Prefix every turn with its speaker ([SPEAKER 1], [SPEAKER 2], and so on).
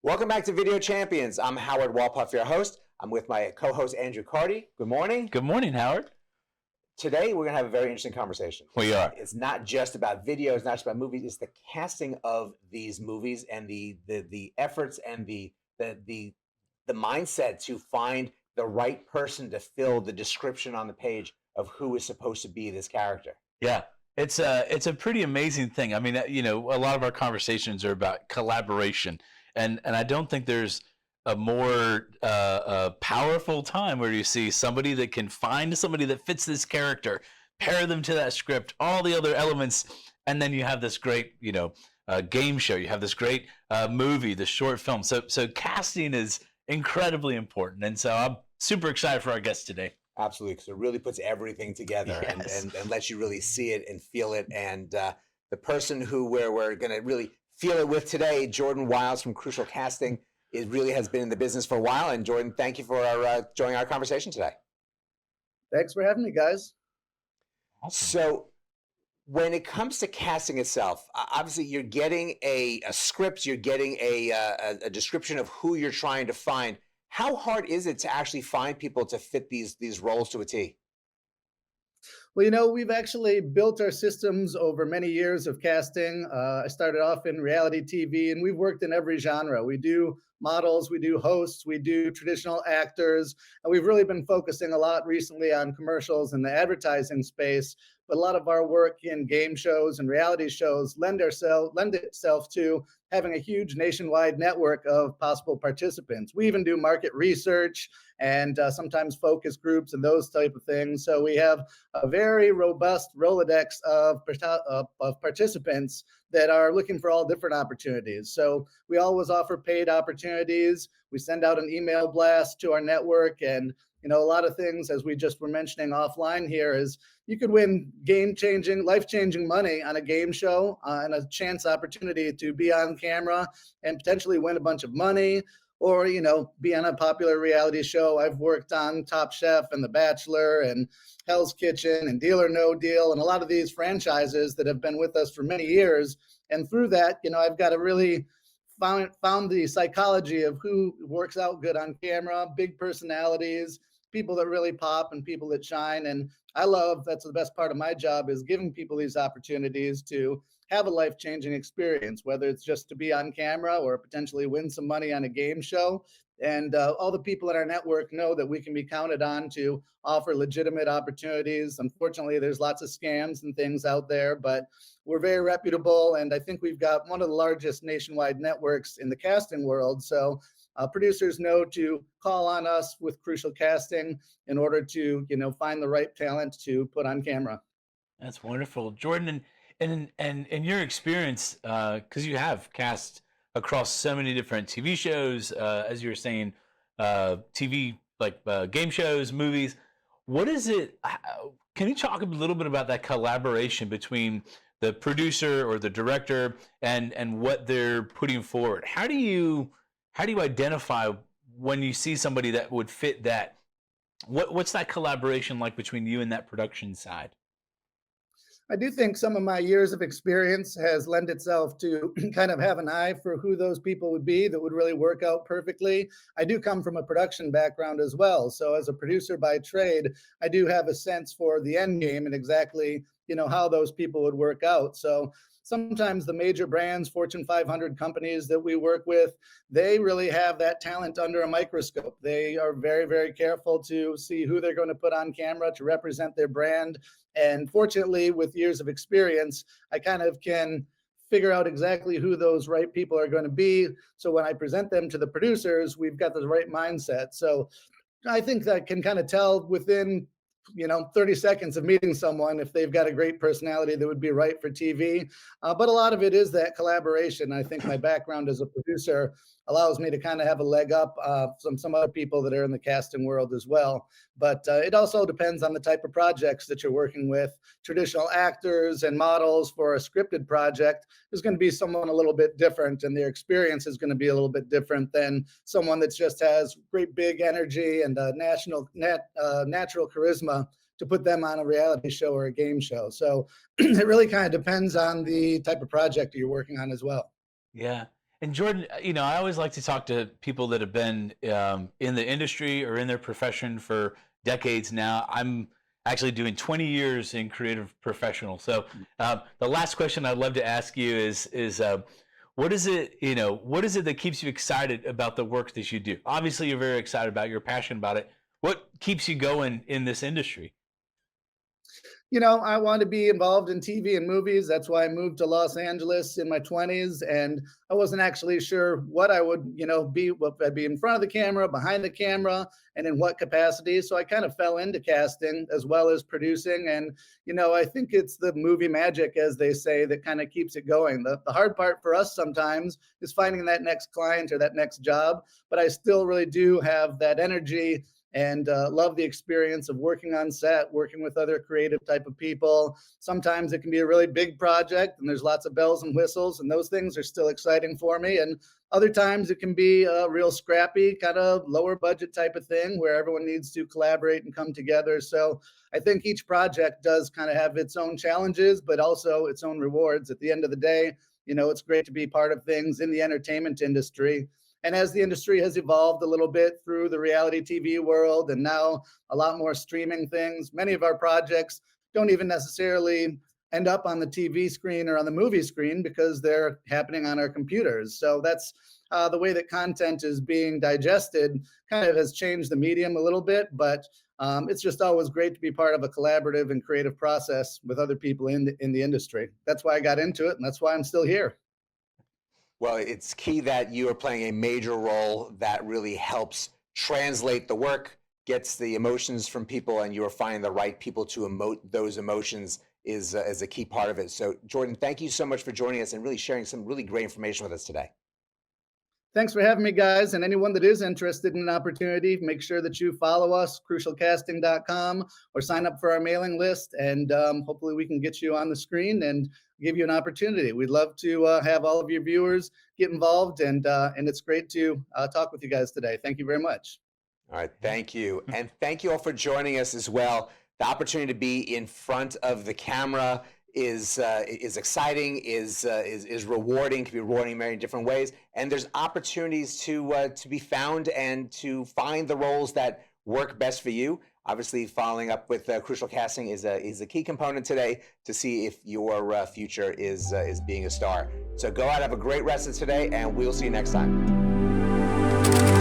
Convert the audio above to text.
[SPEAKER 1] Welcome back to Video Champions. I'm Howard Wolpoff, your host. I'm with my co-host, Andrew Cardy. Good morning.
[SPEAKER 2] Good morning, Howard.
[SPEAKER 1] Today, we're going to have a very interesting conversation.
[SPEAKER 2] We are.
[SPEAKER 1] It's not just about video. It's not just about movies. It's the casting of these movies and the efforts and the mindset to find the right person to fill the description on the page of who is supposed to be this character.
[SPEAKER 2] Yeah, it's a pretty amazing thing. I mean, a lot of our conversations are about collaboration, and I don't think there's a more powerful time where you see somebody that can find somebody that fits this character, pair them to that script, all the other elements, and then you have this great, game show. You have this great movie, the short film. So casting is incredibly important, and so I'm super excited for our guest today.
[SPEAKER 1] Absolutely, because it really puts everything together. Yes. and lets you really see it and feel it. And the person who we're going to really feel it with today, Jordan Wiles from Crucial Casting, really has been in the business for a while. And Jordan, thank you for joining our conversation today.
[SPEAKER 3] Thanks for having me, guys.
[SPEAKER 1] Awesome. So when it comes to casting itself, obviously you're getting a script, you're getting a description of who you're trying to find. How hard is it to actually find people to fit these roles to a T?
[SPEAKER 3] Well, we've actually built our systems over many years of casting. I started off in reality TV, and we've worked in every genre. We do models, we do hosts, we do traditional actors, and we've really been focusing a lot recently on commercials in the advertising space. But a lot of our work in game shows and reality shows lend itself to having a huge nationwide network of possible participants. We even do market research and sometimes focus groups and those type of things. So we have a very robust Rolodex of participants that are looking for all different opportunities. So we always offer paid opportunities. We send out an email blast to our network, and a lot of things, as we just were mentioning offline here, is you could win game-changing, life-changing money on a game show and a chance opportunity to be on camera and potentially win a bunch of money, or be on a popular reality show. I've worked on Top Chef and The Bachelor and Hell's Kitchen and Deal or No Deal and a lot of these franchises that have been with us for many years. And through that, I've got a really found the psychology of who works out good on camera, big personalities, people that really pop and people that shine. And that's the best part of my job, is giving people these opportunities to have a life-changing experience, whether it's just to be on camera or potentially win some money on a game show. And all the people in our network know that we can be counted on to offer legitimate opportunities. Unfortunately, there's lots of scams and things out there, but we're very reputable. And I think we've got one of the largest nationwide networks in the casting world. So producers know to call on us with Crucial Casting in order to, find the right talent to put on camera.
[SPEAKER 2] That's wonderful, Jordan. And in your experience, because you have cast across so many different TV shows, as you were saying, TV like game shows, movies. What is it? Can you talk a little bit about that collaboration between the producer or the director and what they're putting forward? How do you identify when you see somebody that would fit that? What's that collaboration like between you and that production side?
[SPEAKER 3] I do think some of my years of experience has lent itself to kind of have an eye for who those people would be that would really work out perfectly. I do come from a production background as well. So as a producer by trade, I do have a sense for the end game and exactly, how those people would work out. So sometimes the major brands, Fortune 500 companies that we work with, they really have that talent under a microscope. They are very, very careful to see who they're going to put on camera to represent their brand. And fortunately, with years of experience, I kind of can figure out exactly who those right people are going to be. So when I present them to the producers, we've got the right mindset. So I think that can kind of tell within 30 seconds of meeting someone if they've got a great personality that would be right for TV. But a lot of it is that collaboration. I think my background as a producer allows me to kind of have a leg up from some other people that are in the casting world as well. But it also depends on the type of projects that you're working with. Traditional actors and models for a scripted project is going to be someone a little bit different, and their experience is going to be a little bit different than someone that just has great big energy and natural charisma to put them on a reality show or a game show. So it really kind of depends on the type of project you're working on as well.
[SPEAKER 2] Yeah. And Jordan, I always like to talk to people that have been in the industry or in their profession for decades now. I'm actually doing 20 years in creative professional. So the last question I'd love to ask you is what is it, what is it that keeps you excited about the work that you do? Obviously, you're very excited about it, you're passionate about it. What keeps you going in this industry?
[SPEAKER 3] I want to be involved in TV and movies. That's why I moved to Los Angeles in my 20s. And I wasn't actually sure what I would, be, what I'd be in front of the camera, behind the camera, and in what capacity. So I kind of fell into casting as well as producing. And, I think it's the movie magic, as they say, that kind of keeps it going. The hard part for us sometimes is finding that next client or that next job. But I still really do have that energy and love the experience of working on set, working with other creative type of people. Sometimes it can be a really big project and there's lots of bells and whistles, and those things are still exciting for me. And other times it can be a real scrappy, kind of lower budget type of thing where everyone needs to collaborate and come together. So I think each project does kind of have its own challenges, but also its own rewards. At the end of the day, it's great to be part of things in the entertainment industry. And as the industry has evolved a little bit through the reality TV world and now a lot more streaming things, many of our projects don't even necessarily end up on the TV screen or on the movie screen because they're happening on our computers. So that's the way that content is being digested kind of has changed the medium a little bit, but it's just always great to be part of a collaborative and creative process with other people in the industry. That's why I got into it, and that's why I'm still here.
[SPEAKER 1] Well, it's key that you are playing a major role that really helps translate the work, gets the emotions from people, and you are finding the right people to emote those emotions is a key part of it. So, Jordan, thank you so much for joining us and really sharing some really great information with us today.
[SPEAKER 3] Thanks for having me, guys. And anyone that is interested in an opportunity, make sure that you follow us, crucialcasting.com, or sign up for our mailing list. And hopefully we can get you on the screen and give you an opportunity. We'd love to have all of your viewers get involved. And it's great to talk with you guys today. Thank you very much.
[SPEAKER 1] All right. Thank you. And thank you all for joining us as well. The opportunity to be in front of the camera is exciting, is rewarding, can be rewarding in many different ways, and there's opportunities to be found and to find the roles that work best for you. Obviously, following up with Crucial Casting is a key component today to see if your future is being a star. So go out, have a great rest of today, and we'll see you next time.